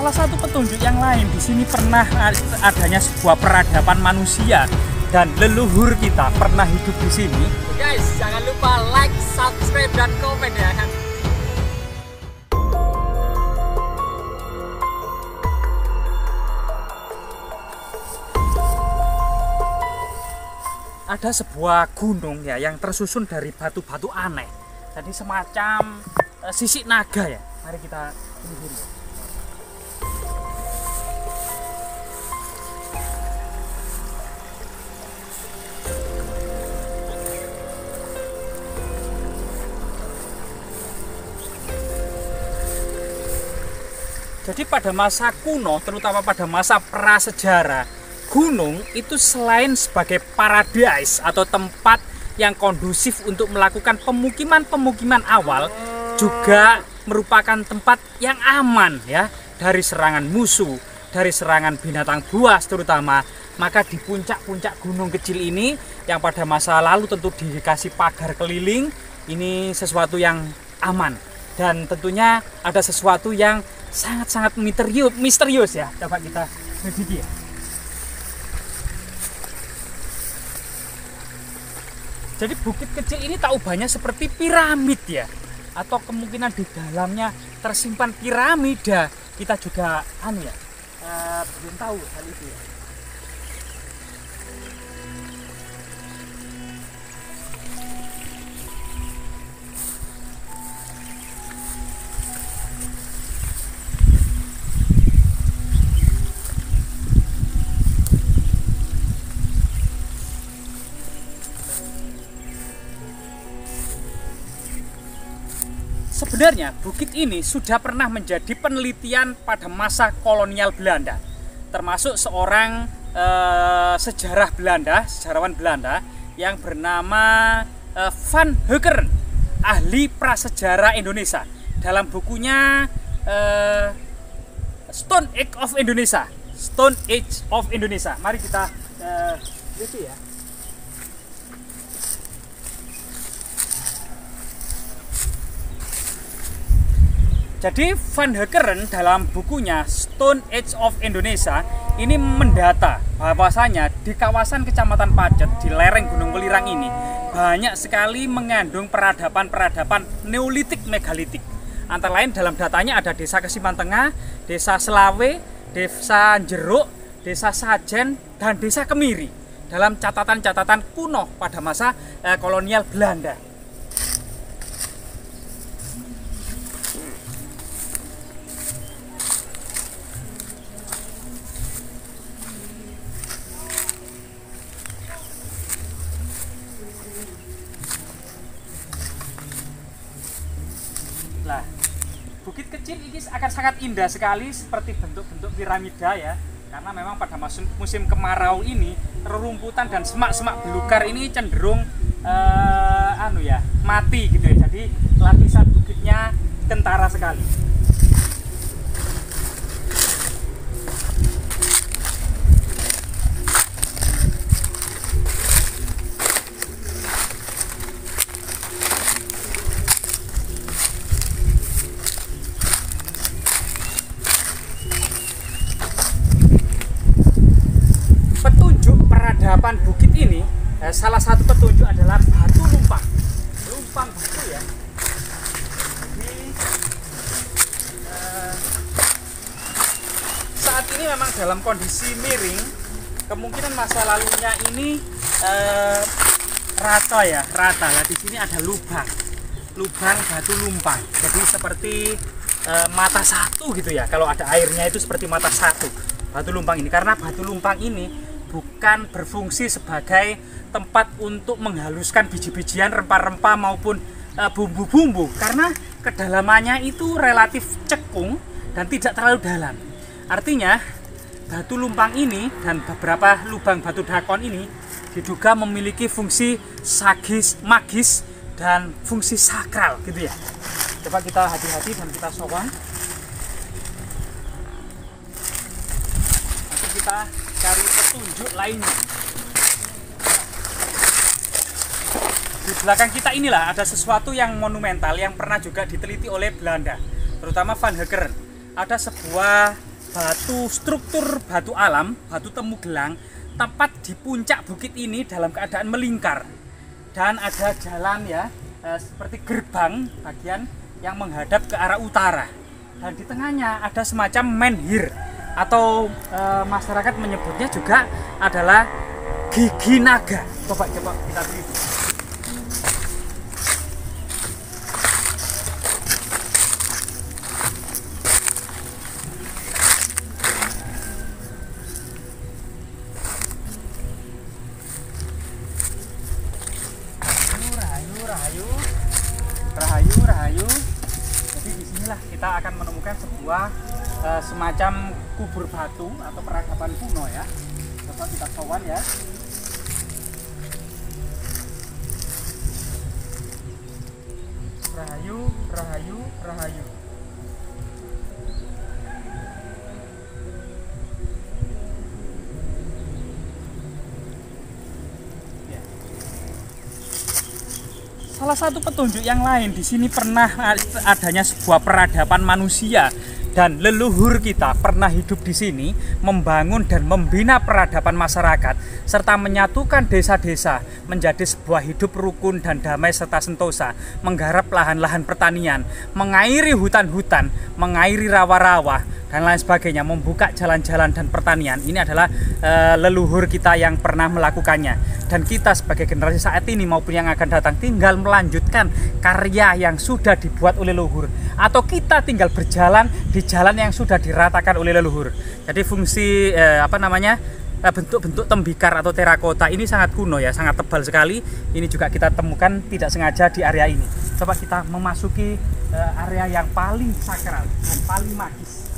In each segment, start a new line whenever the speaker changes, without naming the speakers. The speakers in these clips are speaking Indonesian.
salah satu petunjuk yang lain di sini pernah adanya sebuah peradaban manusia dan leluhur kita pernah hidup di sini.
Guys, jangan lupa like, subscribe, dan komen ya kan.
Ada sebuah gunung ya yang tersusun dari batu-batu aneh. Jadi semacam sisik naga ya. Mari kita telusuri. Jadi pada masa kuno, terutama pada masa prasejarah, gunung itu selain sebagai paradise atau tempat yang kondusif untuk melakukan pemukiman-pemukiman awal, juga merupakan tempat yang aman ya dari serangan musuh, dari serangan binatang buas terutama. Maka di puncak-puncak gunung kecil ini yang pada masa lalu tentu dikasih pagar keliling, ini sesuatu yang aman dan tentunya ada sesuatu yang sangat-sangat misterius ya. Coba kita selidiki ya. Jadi bukit kecil ini tak ubahnya seperti piramid ya, atau kemungkinan di dalamnya tersimpan piramida. Kita juga belum tahu hal itu ya. Sebenarnya bukit ini sudah pernah menjadi penelitian pada masa kolonial Belanda, termasuk seorang sejarawan Belanda yang bernama Van Heckeren, ahli prasejarah Indonesia. Dalam bukunya Stone Age of Indonesia. Mari kita lihat ya. Jadi Van Heckeren dalam bukunya Stone Age of Indonesia ini mendata bahwasanya di kawasan Kecamatan Pacet di lereng Gunung Welirang ini banyak sekali mengandung peradaban Neolitik megalitik. Antara lain dalam datanya ada Desa Kesiman Tengah, Desa Selawe, Desa Jeruk, Desa Sajen, dan Desa Kemiri dalam catatan-catatan kuno pada masa kolonial Belanda. Nah, bukit kecil ini akan sangat indah sekali seperti bentuk-bentuk piramida ya, karena memang pada musim kemarau ini rerumputan dan semak-semak belukar ini cenderung mati gitu ya. Jadi lapisan bukitnya kentara sekali. Peradaban bukit ini, salah satu petunjuk adalah batu lumpang batu ya. Jadi, saat ini memang dalam kondisi miring, kemungkinan masa lalunya ini rata. Nah, di sini ada lubang batu lumpang. Jadi seperti mata satu gitu ya. Kalau ada airnya itu seperti mata satu batu lumpang ini, karena batu lumpang ini bukan berfungsi sebagai tempat untuk menghaluskan biji-bijian, rempah-rempah maupun bumbu-bumbu, karena kedalamannya itu relatif cekung dan tidak terlalu dalam. Artinya batu lumpang ini dan beberapa lubang batu dakon ini diduga memiliki fungsi magis dan fungsi sakral gitu ya. Coba kita hati-hati dan kita sowan. Nanti kita cari petunjuk lainnya. Di belakang kita inilah ada sesuatu yang monumental yang pernah juga diteliti oleh Belanda, terutama Van Heckeren. Ada sebuah batu struktur batu alam, batu temu gelang, tepat di puncak bukit ini dalam keadaan melingkar. Dan ada jalan ya, seperti gerbang bagian yang menghadap ke arah utara. Dan di tengahnya ada semacam menhir atau masyarakat menyebutnya juga adalah gigi naga. Coba kita teliti. Rahayu. Jadi disinilah kita akan menemukan sebuah semacam kubur batu atau peradaban kuno ya. Coba kita sowan ya. Rahayu. Salah satu petunjuk yang lain di sini pernah adanya sebuah peradaban manusia dan leluhur kita pernah hidup di sini, membangun dan membina peradaban masyarakat serta menyatukan desa-desa menjadi sebuah hidup rukun dan damai serta sentosa, menggarap lahan-lahan pertanian, mengairi hutan-hutan, mengairi rawa-rawa dan lain sebagainya, membuka jalan-jalan dan pertanian. Ini adalah leluhur kita yang pernah melakukannya, dan kita sebagai generasi saat ini maupun yang akan datang tinggal melanjutkan karya yang sudah dibuat oleh leluhur, atau kita tinggal berjalan di jalan yang sudah diratakan oleh leluhur. Jadi fungsi bentuk-bentuk tembikar atau terakota ini sangat kuno ya, sangat tebal sekali. Ini juga kita temukan tidak sengaja di area ini. Coba kita memasuki area yang paling sakral dan paling magis.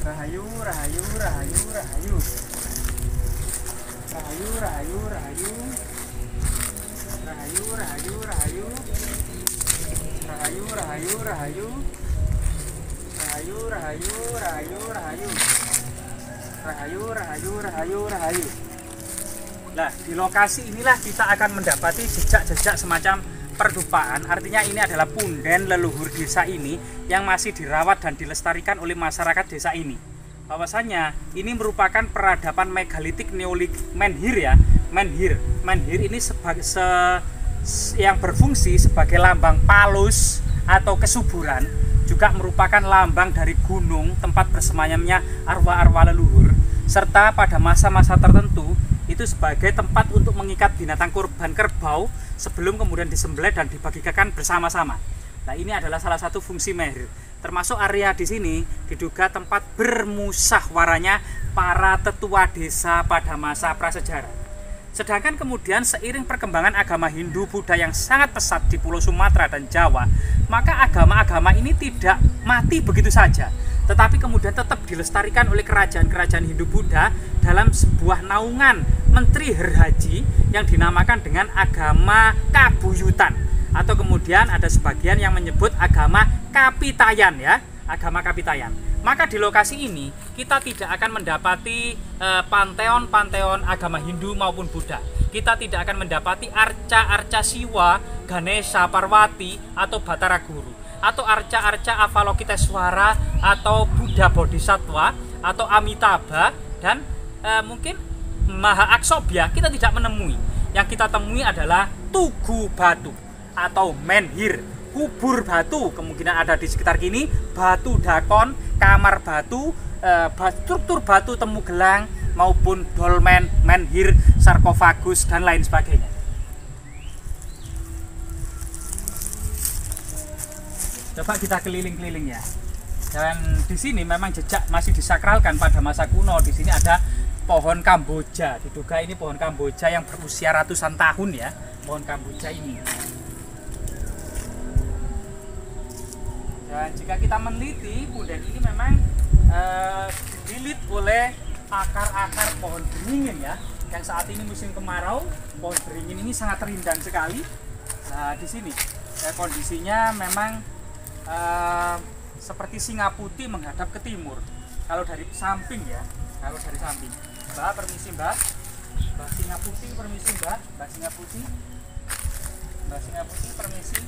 Rahayu. Nah, di lokasi inilah kita akan mendapati jejak-jejak semacam perdupaan. Artinya ini adalah punden leluhur desa ini yang masih dirawat dan dilestarikan oleh masyarakat desa ini. Bahwasanya ini merupakan peradaban megalitik neolik menhir ya. Menhir ini yang berfungsi sebagai lambang palus atau kesuburan, juga merupakan lambang dari gunung tempat bersemayamnya arwah-arwah leluhur, serta pada masa-masa tertentu itu sebagai tempat untuk mengikat binatang kurban kerbau sebelum kemudian disembelih dan dibagikan bersama-sama. Nah, ini adalah salah satu fungsi menhir. Termasuk area di sini diduga tempat bermusyawarahnya para tetua desa pada masa prasejarah. Sedangkan kemudian seiring perkembangan agama Hindu Buddha yang sangat pesat di Pulau Sumatera dan Jawa, maka agama-agama ini tidak mati begitu saja, tetapi kemudian tetap dilestarikan oleh kerajaan-kerajaan Hindu Buddha dalam sebuah naungan Menteri Herhaji yang dinamakan dengan agama Kabuyutan, atau kemudian ada sebagian yang menyebut agama Kapitayan ya, agama Kapitayan. Maka di lokasi ini kita tidak akan mendapati panteon-panteon agama Hindu maupun Buddha. Kita tidak akan mendapati arca-arca Siwa, Ganesha, Parwati, atau Batara Guru, atau arca-arca Avalokiteswara, atau Buddha Bodhisattva, atau Amitabha, dan mungkin Maha Aksobya kita tidak menemui. Yang kita temui adalah tugu batu atau menhir, kubur batu, kemungkinan ada di sekitar kini, batu dakon, kamar batu, struktur batu temu gelang, maupun dolmen, menhir, sarkofagus, dan lain sebagainya. Coba kita keliling-keliling ya. Dan di sini memang jejak masih disakralkan pada masa kuno. Di sini ada pohon Kamboja. Diduga ini pohon Kamboja yang berusia ratusan tahun ya. Pohon Kamboja ini. Dan jika kita meneliti, punden ini memang dililit oleh akar-akar pohon beringin ya. Yang saat ini musim kemarau, pohon beringin ini sangat rindang sekali. Nah, di sini kondisinya memang seperti singa putih menghadap ke timur. Kalau dari samping ya, kalau dari samping. Mbak, permisi Mbak. Mbak singa putih, permisi Mbak. Mbak singa putih. Mbak singa putih, permisi.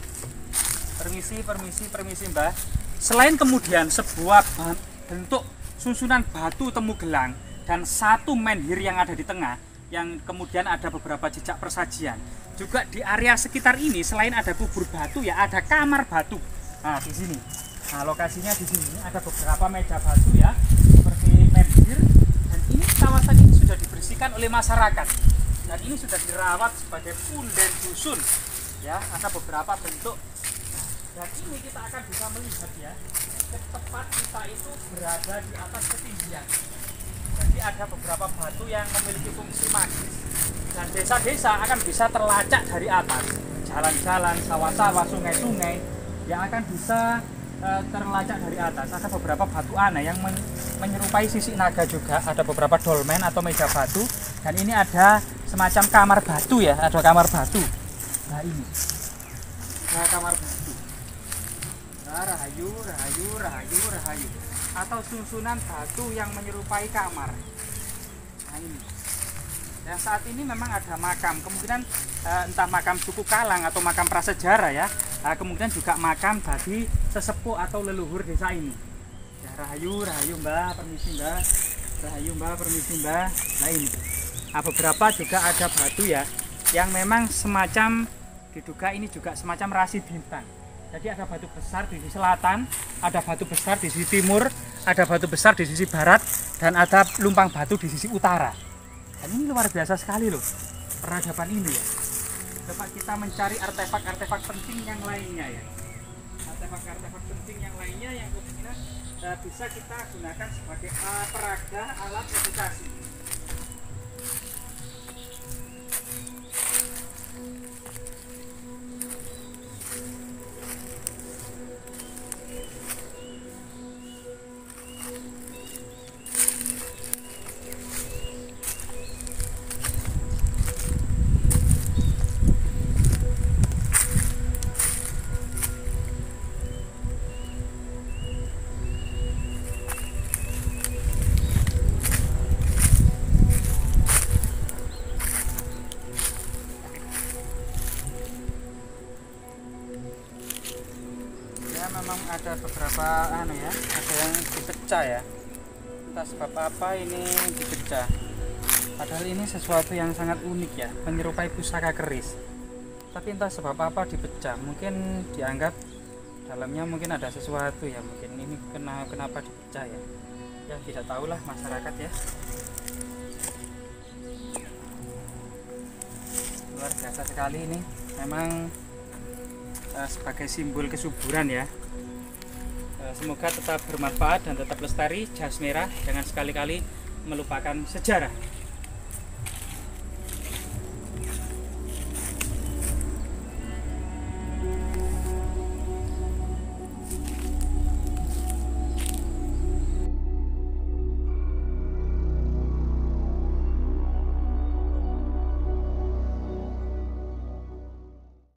Permisi Mbak. Selain kemudian sebuah bentuk susunan batu temu gelang dan satu menhir yang ada di tengah, yang kemudian ada beberapa jejak persajian. Juga di area sekitar ini selain ada kubur batu ya, ada kamar batu. Nah, di sini. Nah, lokasinya di sini ada beberapa meja batu ya, seperti menhir, dan ini kawasan ini sudah dibersihkan oleh masyarakat. Dan ini sudah dirawat sebagai punden dusun. Ya, ada beberapa bentuk. Dan ini kita akan bisa melihat ya, tempat kita itu berada di atas ketinggian. Jadi ada beberapa batu yang memiliki fungsi magis. Dan desa-desa akan bisa terlacak dari atas. Jalan-jalan, sawah-sawah, sungai-sungai yang akan bisa terlacak dari atas. Ada beberapa batu aneh yang menyerupai sisik naga juga. Ada beberapa dolmen atau meja batu. Dan ini ada semacam kamar batu ya, ada kamar batu. Nah ini, nah, kamar batu. Nah, rahayu, rahayu, rahayu, rahayu. Atau susunan batu yang menyerupai kamar. Nah ini. Dan saat ini memang ada makam, kemungkinan entah makam suku Kalang atau makam prasejarah ya. Kemungkinan juga makam bagi sesepuh atau leluhur desa ini. Ya, rahayu, rahayu mbah, permisi mbah. Rahayu mbah, permisi mbah. Nah ini. Beberapa juga ada batu ya, yang memang semacam diduga ini juga semacam rasi bintang. Jadi ada batu besar di sisi selatan, ada batu besar di sisi timur, ada batu besar di sisi barat, dan ada lumpang batu di sisi utara. Dan ini luar biasa sekali loh, peradaban ini ya. Coba kita mencari artefak-artefak penting yang lainnya ya. Artefak-artefak penting yang lainnya yang kemungkinan bisa kita gunakan sebagai peraga alat edukasi. Memang ada beberapa ya, ada yang dipecah ya, entah sebab apa ini dipecah, padahal ini sesuatu yang sangat unik ya, menyerupai pusaka keris, tapi entah sebab apa dipecah. Mungkin dianggap dalamnya mungkin ada sesuatu ya, mungkin ini kenapa dipecah ya, yang tidak tahulah masyarakat ya. Luar biasa sekali ini, memang sebagai simbol kesuburan ya. Semoga tetap bermanfaat dan tetap lestari. Jas merah, jangan sekali-kali melupakan sejarah.